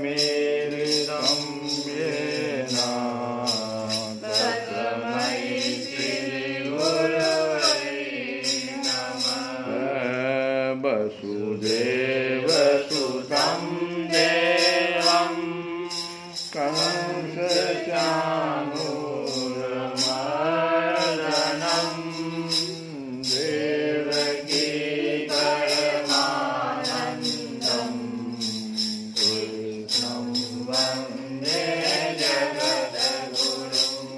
चक्षुरुन्मीलितं येन तस्मै श्रीगुरवे नमः। वसुदेवसुतं देवं कंसचाणूरमर्दनं देवकी परमानन्दं कृष्णं वन्दे जगद्गुरुं।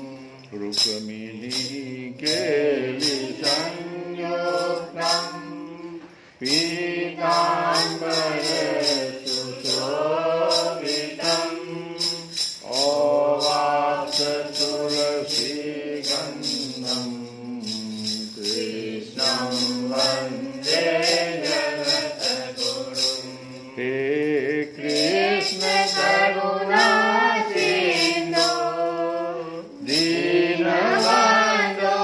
रुक्मिणीकेलिसंयुक्तं पीताम्बरसुशोभितम् ओवासतुलसीगन्धं कृष्णं वन्दे जगद्गुरुं। हे कृष्ण करुणा सिन्धो दीनबन्धो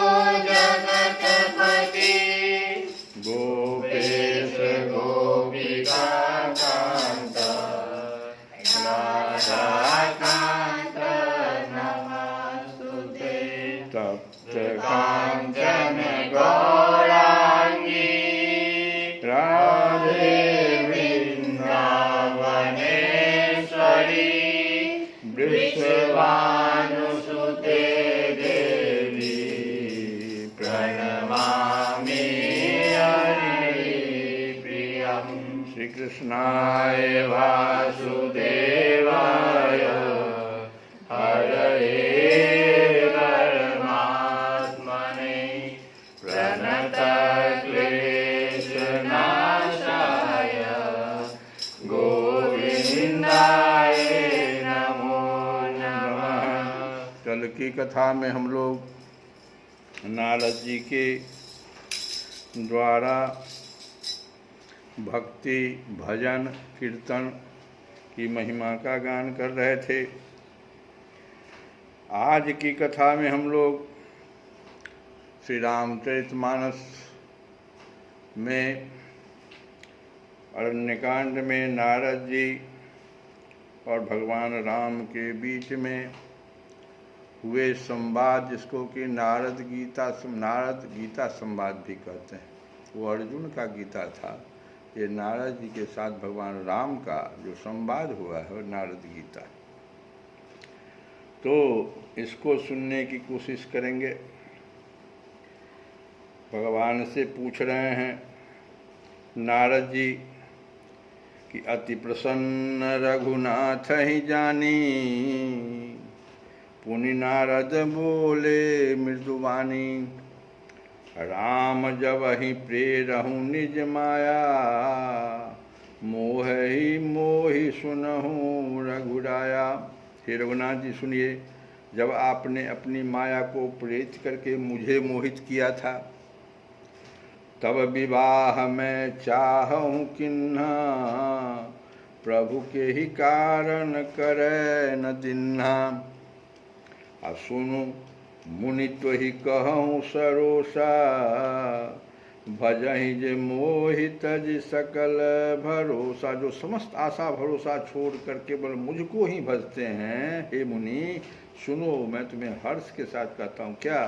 जगत्पते गोपेश गोपिकान्त राधाकान्त नमस्तुते। तप्त काञ्चन गौराङ्गी राधे वृन्दावनेश्वरी वृषभानुसुते देवी प्रणमामि हरिप्रियम्। श्री कृष्णाय वासुदेवाय हरये परमात्मने प्रणतक्लेशनाशाय गोविन्दाय नमो नमः। कल की कथा में हम लोग नारद जी के द्वारा भक्ति भजन कीर्तन की महिमा का गान कर रहे थे। आज की कथा में हम लोग श्री रामचरितमानस में अरण्यकांड में नारद जी और भगवान राम के बीच में हुए संवाद, जिसको कि नारद गीता संवाद भी कहते हैं। वो अर्जुन का गीता था, ये नारद जी के साथ भगवान राम का जो संवाद हुआ है वो नारद गीता। तो इसको सुनने की कोशिश करेंगे। भगवान से पूछ रहे हैं नारद जी कि अति प्रसन्न रघुनाथ ही जानी, पुनि नारद बोले मृदुवानी, राम जब ही प्रेरहूँ निज माया, मोह ही मोहि सुनहूँ रघुराया। हे रघुनाथ जी सुनिए, जब आपने अपनी माया को प्रेरित करके मुझे मोहित किया था, तब विवाह में चाहूँ किन्हा, प्रभु के ही कारण करे न दिन्हा। सुनु मुनि तो ही कहूँ सरोसा, भजहि जे मोहित जी सकल भरोसा। जो समस्त आशा भरोसा छोड़ कर केवल मुझको ही भजते हैं, हे मुनि सुनो, मैं तुम्हें हर्ष के साथ कहता हूँ क्या,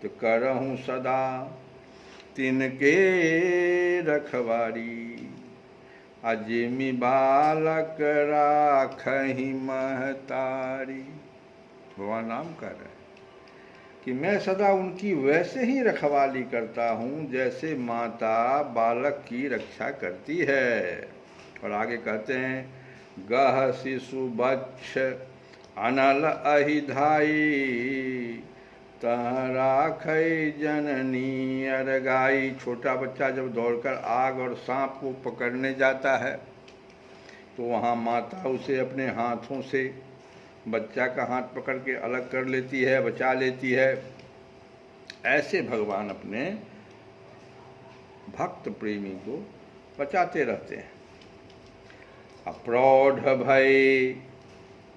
तो करहूँ सदा तिनके रखवारी, अजिमि बालक राखहि महतारी। भगवान राम कह रहे हैं कि मैं सदा उनकी वैसे ही रखवाली करता हूँ जैसे माता बालक की रक्षा करती है। और आगे कहते हैं, गह शिशु बच्छ अनल अहिधाई, तह राखै जननी अरगाई। छोटा बच्चा जब दौड़कर आग और सांप को पकड़ने जाता है तो वहाँ माता उसे अपने हाथों से बच्चा का हाथ पकड़ के अलग कर लेती है, बचा लेती है। ऐसे भगवान अपने भक्त प्रेमी को बचाते रहते हैं। अप्रौढ़ भय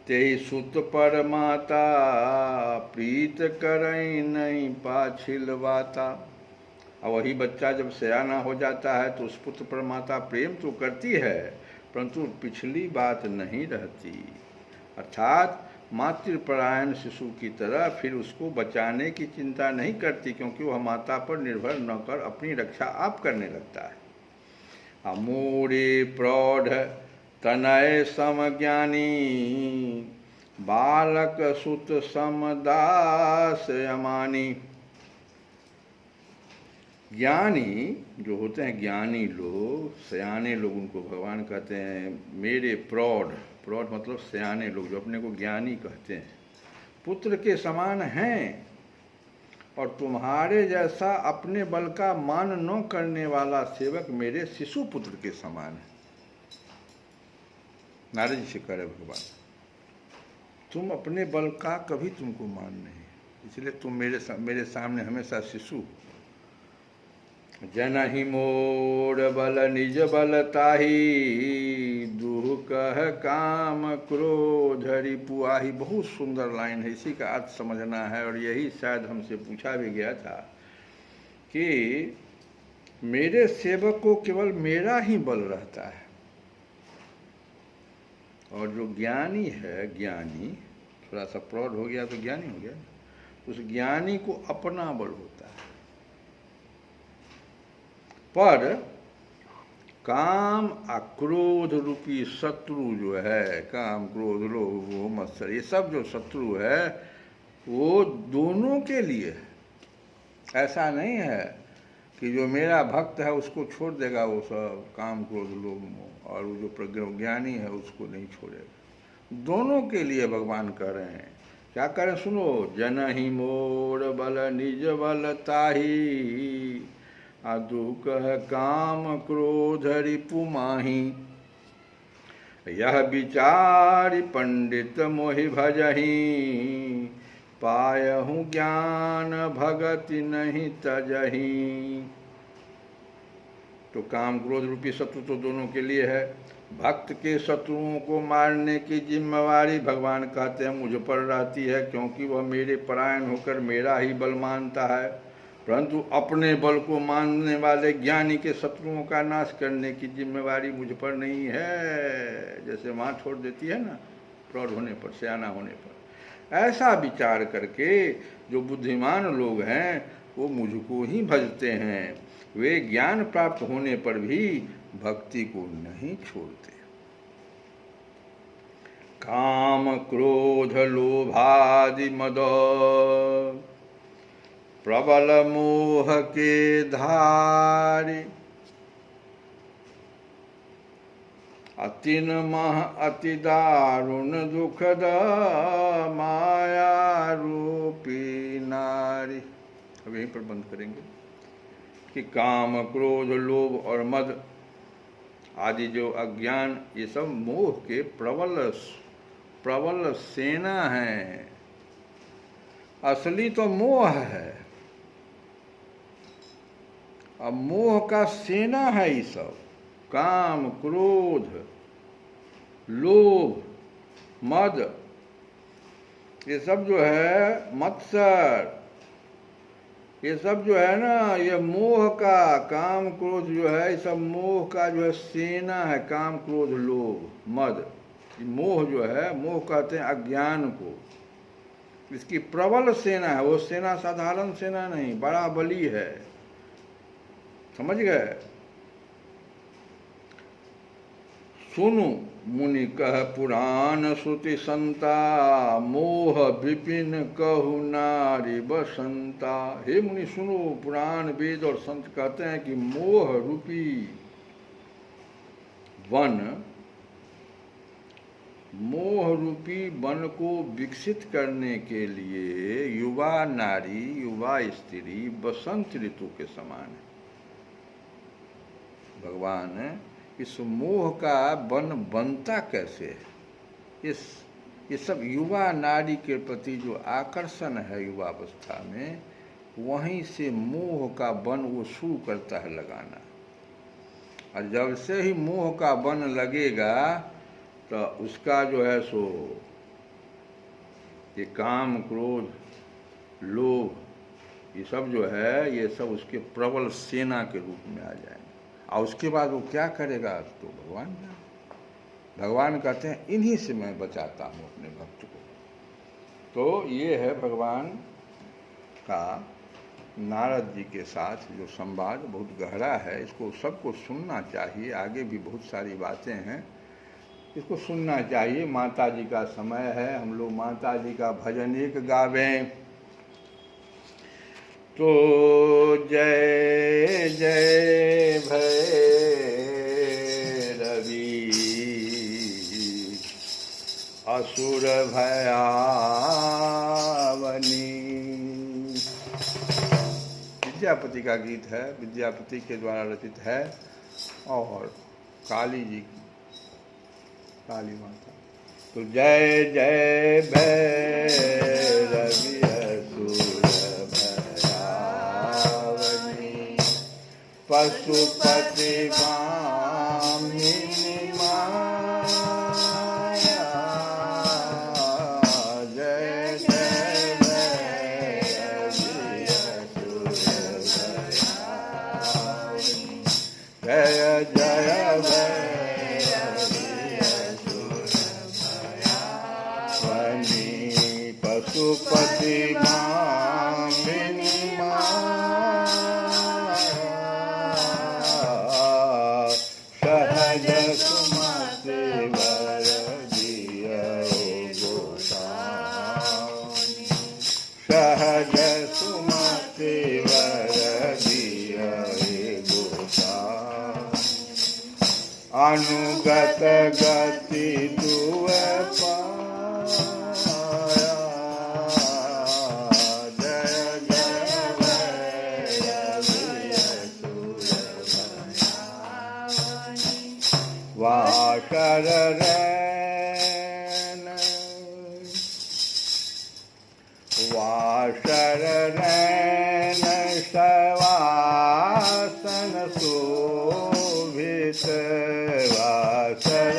तेहि सुत पर माता, प्रीत करई नहीं पाछिलवाता। और वही बच्चा जब सयाना हो जाता है तो उस पुत्र पर माता प्रेम तो करती है, परंतु पिछली बात नहीं रहती, अर्थात मातृपरायण शिशु की तरह फिर उसको बचाने की चिंता नहीं करती, क्योंकि वह माता पर निर्भर न कर अपनी रक्षा आप करने लगता है। अमूढ़े प्रौढ़ तनय समज्ञानी, बालक सुत समदास अमानी। ज्ञानी जो होते हैं, ज्ञानी लोग, सयाने लोग, उनको भगवान कहते हैं मेरे प्रौढ़ मतलब सयाने लोग, जो अपने को ज्ञानी कहते हैं, पुत्र के समान हैं। और तुम्हारे जैसा अपने बल का मान न करने वाला सेवक मेरे शिशु पुत्र के समान है। नारद जी से कह रहे भगवान, तुम अपने बल का कभी तुमको मान नहीं, इसलिए तुम मेरे सामने हमेशा शिशु। जनहि मोर बल निज बल ताही, दुह कह काम क्रोध रिपुआही। बहुत सुंदर लाइन है, इसी का अर्थ समझना है। और यही शायद हमसे पूछा भी गया था कि मेरे सेवक को केवल मेरा ही बल रहता है, और जो ज्ञानी है, ज्ञानी थोड़ा सा प्रौढ़ हो गया तो ज्ञानी हो गया, उस ज्ञानी को अपना बल होता है। पर काम क्रोध रूपी शत्रु जो है, काम क्रोध लोभ मोह मत्सर, ये सब जो शत्रु है वो दोनों के लिए है। ऐसा नहीं है कि जो मेरा भक्त है उसको छोड़ देगा वो सब काम क्रोध लोभ मोह, और वो जो ज्ञानी है उसको नहीं छोड़ेगा। दोनों के लिए भगवान कह रहे हैं। क्या करें सुनो, जनहि मोर बल निज बल ताही, दुख काम क्रोध रिपु माही। यह विचार पंडित मोहि भजहि, पायहु ज्ञान भगति नहीं तजहि। तो काम क्रोध रूपी शत्रु तो दोनों के लिए है। भक्त के शत्रुओं को मारने की जिम्मेवारी भगवान कहते हैं मुझ पर रहती है, क्योंकि वह मेरे परायण होकर मेरा ही बल मानता है। परंतु अपने बल को मानने वाले ज्ञानी के शत्रुओं का नाश करने की जिम्मेवारी मुझ पर नहीं है। जैसे माँ छोड़ देती है ना प्रौढ़ होने पर, सयाना होने पर, ऐसा विचार करके जो बुद्धिमान लोग हैं वो मुझको ही भजते हैं। वे ज्ञान प्राप्त होने पर भी भक्ति को नहीं छोड़ते। काम क्रोध लोभादि मद प्रबल मोह के धारे, अतिन मह अति दारुण दुखद माया रूपी नारी। अब यहीं पर बंद करेंगे कि काम क्रोध लोभ और मद आदि जो अज्ञान, ये सब मोह के प्रबल सेना है। असली तो मोह है, अब मोह का सेना है ये सब। काम क्रोध लोभ मद, ये सब जो है मत्सर, ये सब जो है ना, ये मोह का, काम क्रोध जो है ये सब मोह का जो है सेना है। काम क्रोध लोभ मद, मोह जो है, मोह कहते हैं अज्ञान को, इसकी प्रबल सेना है। वो सेना साधारण सेना नहीं, बड़ा बली है, समझ गए। सुनु मुनि कह पुराण श्रुति संता, मोह विपिन कहु नारी बसंता। हे मुनि सुनो, पुराण वेद और संत कहते हैं कि मोह रूपी वन, मोह रूपी वन को विकसित करने के लिए युवा नारी, युवा स्त्री बसंत ऋतु के समान है। भगवान इस मोह का वन बनता कैसे है, ये सब युवा नारी के प्रति जो आकर्षण है युवावस्था में, वहीं से मोह का वन वो शुरू करता है लगाना। और जब से ही मोह का वन लगेगा तो उसका जो है सो ये काम क्रोध लोभ, ये सब जो है, ये सब उसके प्रबल सेना के रूप में आ जाएंगे। और उसके बाद वो क्या करेगा तो भगवान जाने। भगवान कहते हैं इन्हीं से मैं बचाता हूँ अपने भक्त को। तो ये है भगवान का नारद जी के साथ जो संवाद, बहुत गहरा है, इसको सबको सुनना चाहिए। आगे भी बहुत सारी बातें हैं, इसको सुनना चाहिए। माता जी का समय है, हम लोग माता जी का भजन एक गावें तो जय जय भैरवी असुर भयावनी। विद्यापति का गीत है, विद्यापति के द्वारा रचित है, और काली जी, काली माता। तो जय जय भैरवी पशुपति भामिनी माया। जय जय भैरवी जय जय भैरवी पशुपति भामिनी सहज सुमति वरदिया गोसाई। अनुगत गति दुअ पाया। जय जय भैरवी असुर भयावनी। वाकर वासर नैन शवासन शोभित वासर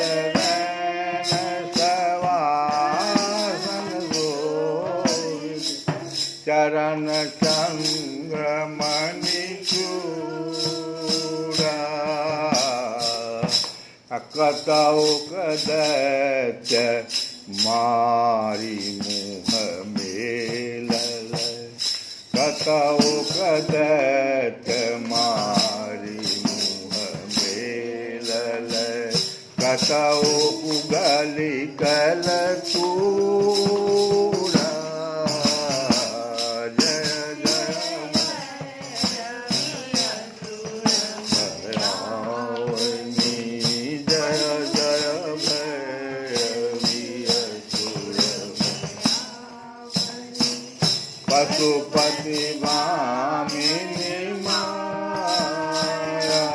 चरण चंद्रमणि चूड़ा कतौ दैत्य मारी मुँह मेलल कतौ दैत्य मारी मुँह मेलल कतौ उगली कल तूरा जय जय भयावनी जय जय भैरवी असुर पशुपति भामिनी माया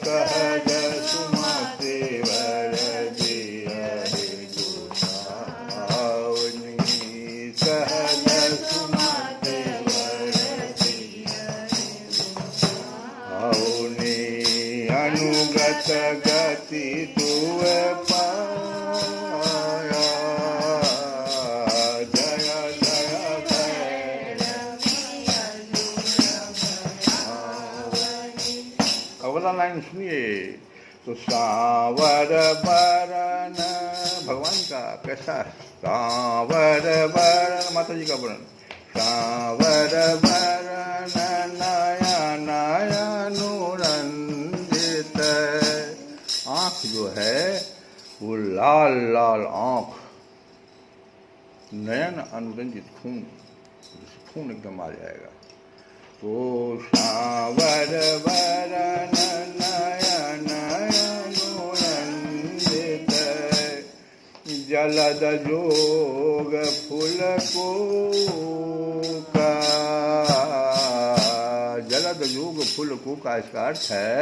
सहज सुमति वर दिया गुसावनी सहज सुमति वर दिया गुसावनी अनुगत गति तुव पाया जय जय अगला लाइन सुनिए तो सांवर बरन भगवान का कैसा है सांवर बरन माता जी का वर्णन सांवर बरन नया नया नूरंजित आँख जो है वो लाल लाल आँख नयन अनुरंजित खून खून एकदम आ जाएगा तो सांवर बरन नया नया नूरंजित जलद जोग फूल को का जलद जोग फूल को का इसका अर्थ है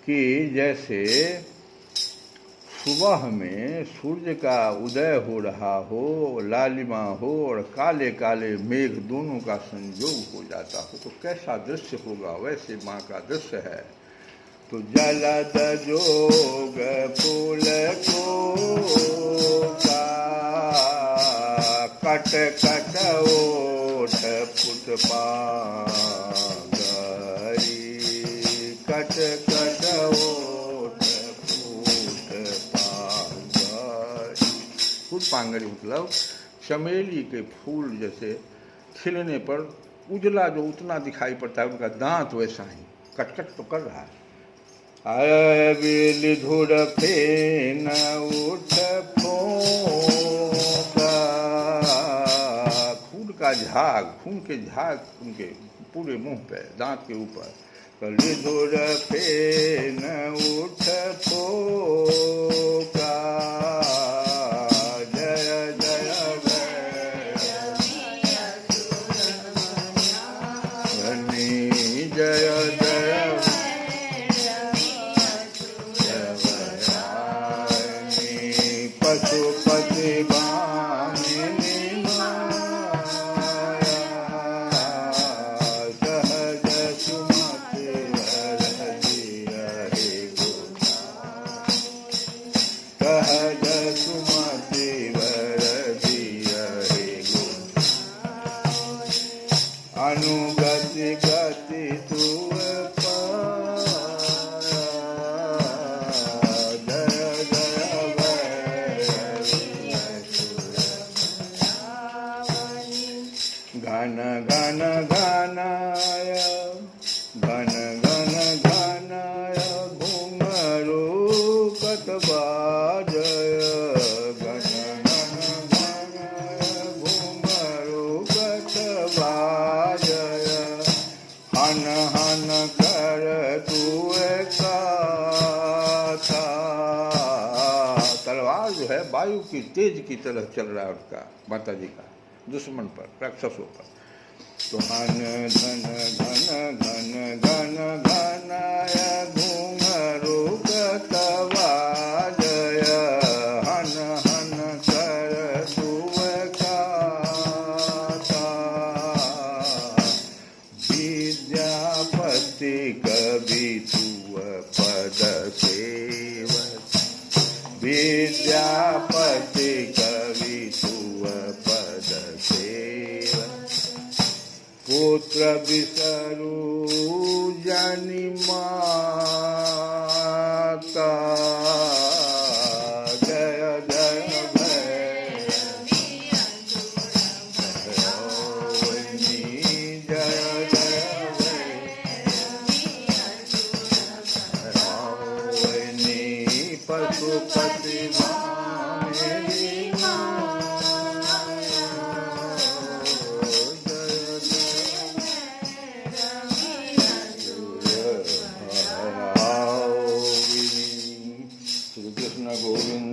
कि जैसे सुबह में सूर्य का उदय हो रहा हो लालिमा हो और काले काले मेघ दोनों का संयोग हो जाता हो तो कैसा दृश्य होगा वैसे माँ का दृश्य है तो जलद जोग फूल को का कट कट ओठ फुट पागरी कट कट ओठ फुट पांगरी मतलब चमेली के फूल जैसे खिलने पर उजला जो उतना दिखाई पड़ता है उनका दांत वैसा ही कटकट तो कर रहा है बेली धुर फेन उठ फोका खून का झाग खून के झाग उनके पूरे मुंह पे दांत के ऊपर कली धुर फेन उठ फोका जय जय भैरवी जय जय पशुपति भामिनी माया सहज सुमति वर दिया सहज सुमति वर दिया अनुगति गति तुव घन घन घनाय घन घन घनाय घुंघरू कटबाजय घन घन घनाय घुंघरू कटबाजय हन हन कर तुए काथा तलवार जो है वायु की तेज की तरह चल रहा है उसका माता जी का दुश्मन पर राक्षसों पर तो हन घन घन घन घन घनाय घुंघरू कटबाजय हन हन कर तुए काथा विद्यापति कवि तुव पद सेवक विद्यापति कवि तुव पद सेवक गोत्र विसरू जानी माता जय जय भैरवी जय जय भैरवी पशुपति Krishna Govinda